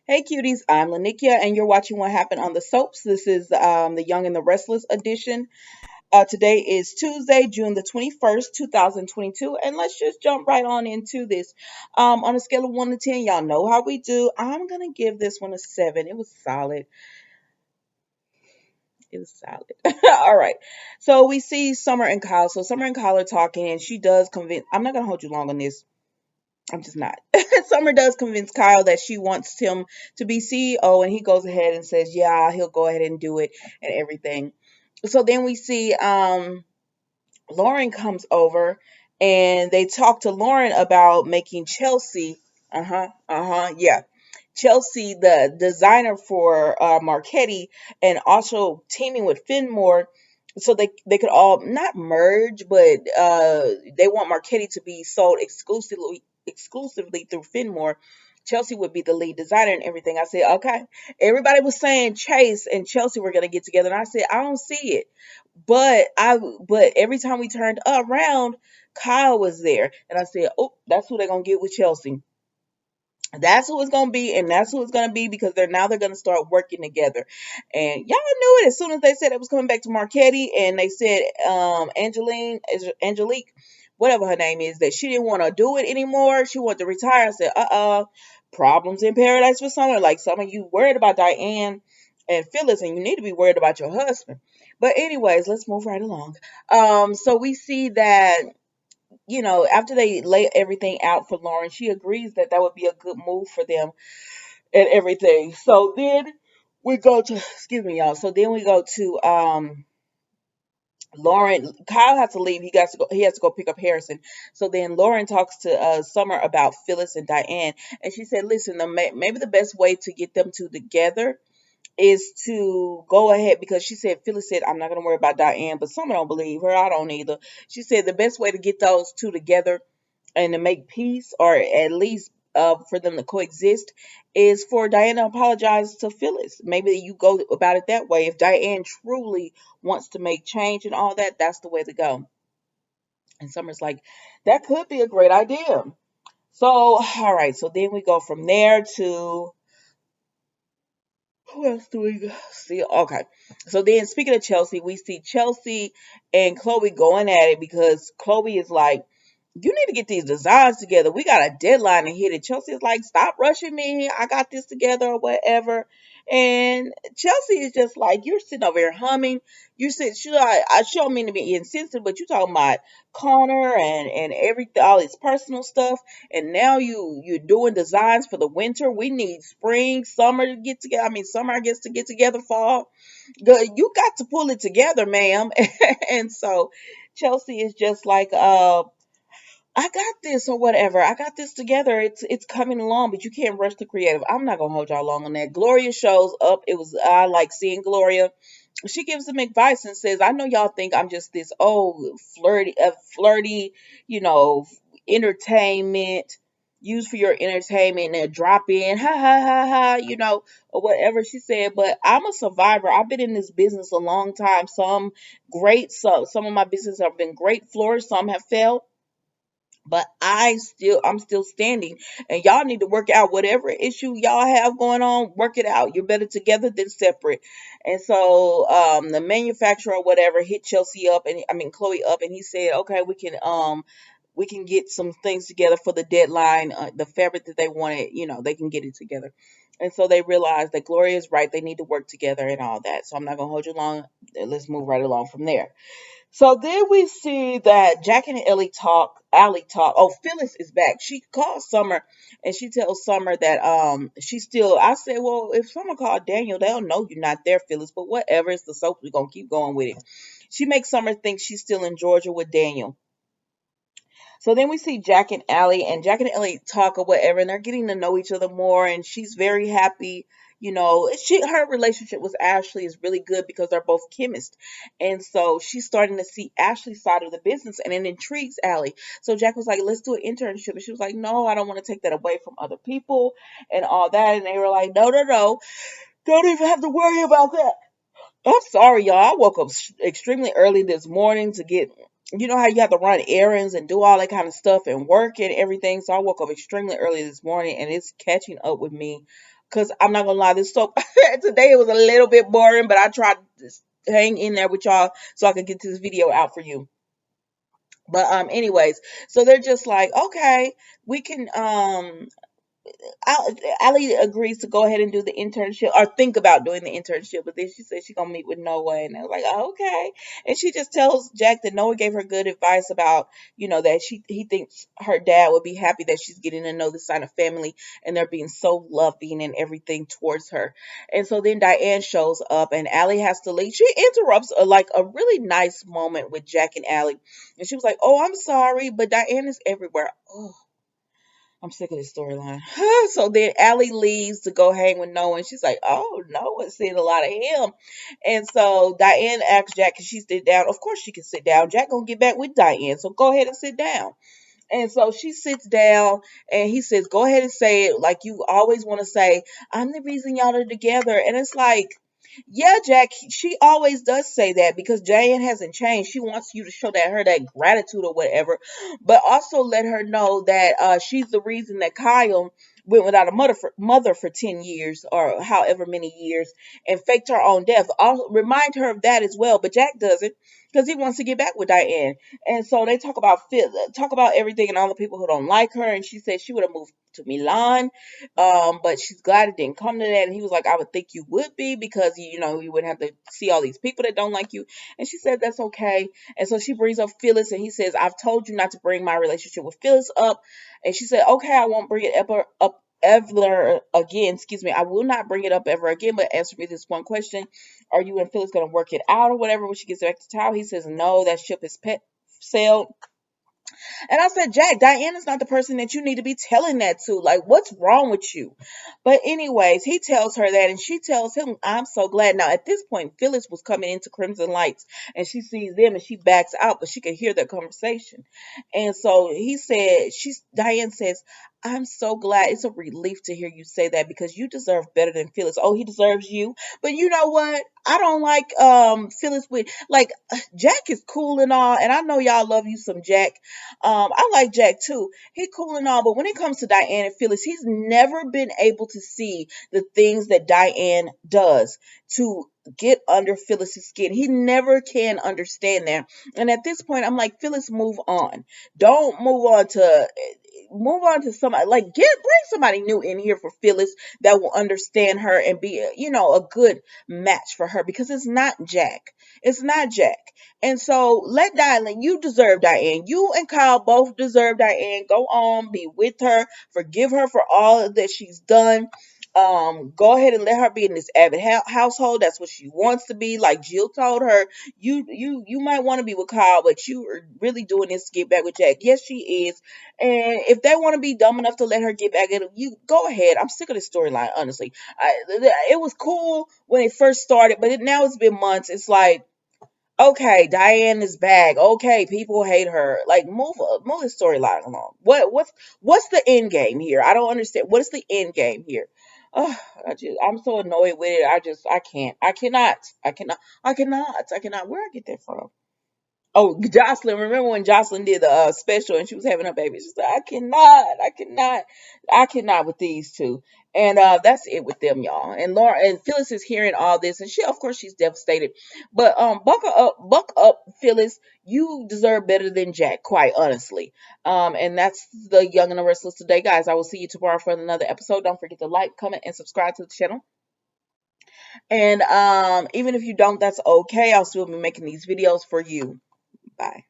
Hey cuties, I'm Lanikia and you're watching What Happened on the Soaps. This is the Young and the Restless edition. Today is Tuesday, June the 21st, 2022, and let's just jump right on into this. On a scale of 1 to 10, y'all know how we do. I'm going to give this one a 7. It was solid. It was solid. All right. So we see Summer and Kyle. So Summer and Kyle are talking and she does convince, I'm not going to hold you long on this. I'm just not. Summer does convince Kyle that she wants him to be CEO, and he goes ahead and says, "Yeah, he'll go ahead and do it and everything." So then we see Lauren comes over, and they talk to Lauren about making Chelsea. Yeah. Chelsea, the designer for Marchetti, and also teaming with Finmore, so they could all not merge, but they want Marchetti to be sold exclusively through Finmore. Chelsea would be the lead designer and everything. I said, okay. Everybody was saying Chase and Chelsea were gonna get together, and I said, I don't see it. But every time we turned around, Kyle was there, and I said, oh, that's who they're gonna get with Chelsea. That's who it's gonna be, and that's who it's gonna be because they're gonna start working together. And y'all knew it as soon as they said it was coming back to Marchetti, and they said Angelique, whatever her name is, that she didn't want to do it anymore. She wanted to retire. I said, problems in paradise for Summer. Like some of you worried about Diane and Phyllis, and you need to be worried about your husband. But anyways, let's move right along. So we see that after they lay everything out for Lauren, she agrees that that would be a good move for them and everything. So then we go to, excuse me, y'all. So then we go to Lauren. Kyle has to leave. He got to go. He has to go pick up Harrison. So then Lauren talks to Summer about Phyllis and Diane, and she said, "Listen, maybe the best way to get them two together is to go ahead because she said Phyllis said I'm not gonna worry about Diane, but some don't believe her. I don't either. She said the best way to get those two together and to make peace, or at least for them to coexist, is for Diane to apologize to Phyllis. Maybe you go about it that way. If Diane truly wants to make change and all that, that's the way to go." And Summer's like, that could be a great idea. So, all right. So then we go from there to who else do we see? Okay. So then, speaking of Chelsea, we see Chelsea and Chloe going at it because Chloe is like, you need to get these designs together. We got a deadline to hit it. Chelsea is like, stop rushing me. I got this together or whatever. And Chelsea is just like, you're sitting over here humming. You said, she don't mean to be insensitive, but you talking about Connor and everything, all his personal stuff. And now you're doing designs for the winter. We need spring, summer to get together. I mean, summer, I guess, to get together, fall. You got to pull it together, ma'am. And so Chelsea is just like, I got this or whatever. I got this together. It's coming along, but you can't rush the creative. I'm not gonna hold y'all long on that. Gloria shows up. I like seeing Gloria. She gives them advice and says, "I know y'all think I'm just this old flirty, you know, entertainment used for your entertainment and drop in, ha ha ha ha, or whatever." She said, "But I'm a survivor. I've been in this business a long time. Some of my businesses have been great flourish. Some have failed." But I'm still standing, and y'all need to work out whatever issue y'all have going on. Work it out. You're better together than separate. And so the manufacturer or whatever hit Chelsea up, and I mean Chloe up, and he said, "Okay, we can get some things together for the deadline. The fabric that they wanted, they can get it together." And so they realized that Gloria is right. They need to work together and all that. So I'm not gonna hold you long. Let's move right along from there. So then we see that Jack and Allie talk. Oh, Phyllis is back. She calls Summer and she tells Summer that she's still. I said, well, if someone called Daniel, they'll know you're not there, Phyllis. But whatever, it's the soap. We're gonna keep going with it. She makes Summer think she's still in Georgia with Daniel. So then we see Jack and Jack and Ellie talk or whatever, and they're getting to know each other more. And she's very happy. Her relationship with Ashley is really good because they're both chemists, and so she's starting to see Ashley's side of the business, and it intrigues Allie. So Jack was like, "Let's do an internship," and she was like, "No, I don't want to take that away from other people and all that." And they were like, "No, no, no, don't even have to worry about that." I'm sorry, y'all. I woke up extremely early this morning to get, how you have to run errands and do all that kind of stuff and work and everything. So I woke up extremely early this morning and it's catching up with me. because I'm not gonna lie, this soap today it was a little bit boring, but I tried to hang in there with y'all so I could get this video out for you. But anyways, so they're just like, okay, we can Allie agrees to go ahead and do the internship or think about doing the internship, but then she said she's gonna meet with Noah, and I was like, oh, okay. And she just tells Jack that Noah gave her good advice about, that he thinks her dad would be happy that she's getting to know the side of family and they're being so loving and everything towards her. And so then Diane shows up and Allie has to leave. She interrupts like a really nice moment with Jack and Allie, and she was like, "Oh, I'm sorry, but Diane is everywhere." Oh, I'm sick of this storyline. So then Allie leaves to go hang with Noah, and she's like, "Oh, Noah's seen a lot of him." And so Diane asks Jack, "Can she sit down?" Of course she can sit down. Jack gonna get back with Diane, so go ahead and sit down. And so she sits down and he says, "Go ahead and say it like you always want to say. I'm the reason y'all are together." And it's like, yeah, Jack, she always does say that because Diane hasn't changed. She wants you to show that gratitude or whatever, but also let her know that she's the reason that Kyle went without a mother for 10 years or however many years and faked her own death. I'll remind her of that as well, but Jack doesn't because he wants to get back with Diane. And so they talk about everything and all the people who don't like her. And she said she would have moved to Milan, but she's glad it didn't come to that. And he was like, "I would think you would be because you wouldn't have to see all these people that don't like you." And she said that's okay. And so she brings up Phyllis, and he says, "I've told you not to bring my relationship with Phyllis up." And she said, "Okay, I won't bring it up ever again. Excuse me, I will not bring it up ever again. But answer me this one question: Are you and Phyllis gonna work it out or whatever when she gets back to town?" He says, "No, that ship is sailed." And I said, "Jack, Diana's not the person that you need to be telling that to. Like, what's wrong with you?" But anyways, he tells her that and she tells him, "I'm so glad." Now, at this point, Phyllis was coming into Crimson Lights and she sees them and she backs out, but she could hear their conversation. And so Diane says, "I'm so glad. It's a relief to hear you say that because you deserve better than Phyllis." Oh, he deserves you. But you know what? I don't like Phyllis with like Jack is cool and all, and I know y'all love you some Jack. I like Jack too. He cool and all, but when it comes to Diane and Phyllis, he's never been able to see the things that Diane does to get under Phyllis's skin. He never can understand that. And at this point, I'm like, Phyllis, move on. Don't move on to somebody like bring somebody new in here for Phyllis that will understand her and be a good match for her because it's not Jack. It's not Jack. And so let Diane, you deserve Diane. You and Kyle both deserve Diane. Go on, be with her, forgive her for all that she's done. Go ahead and let her be in this avid household. That's what she wants to be. Like Jill told her, you might want to be with Kyle, but you are really doing this to get back with Jack. Yes, she is. And if they want to be dumb enough to let her get back at him, you go ahead. I'm sick of this storyline, honestly. It was cool when it first started, but now it's been months. It's like, okay, Diane is back. Okay, people hate her. Like, move the storyline along. What's the end game here? I don't understand. What is the end game here? Oh, I'm so annoyed with it. I can't. I cannot. Where I get that from? Oh, Jocelyn. Remember when Jocelyn did the special and she was having her baby? She said, I cannot with these two. And that's it with them, y'all. And Laura and Phyllis is hearing all this, and of course, she's devastated. But buck up, Phyllis. You deserve better than Jack, quite honestly. And that's the Young and the Restless today, guys. I will see you tomorrow for another episode. Don't forget to like, comment, and subscribe to the channel. And even if you don't, that's okay. I'll still be making these videos for you. Bye.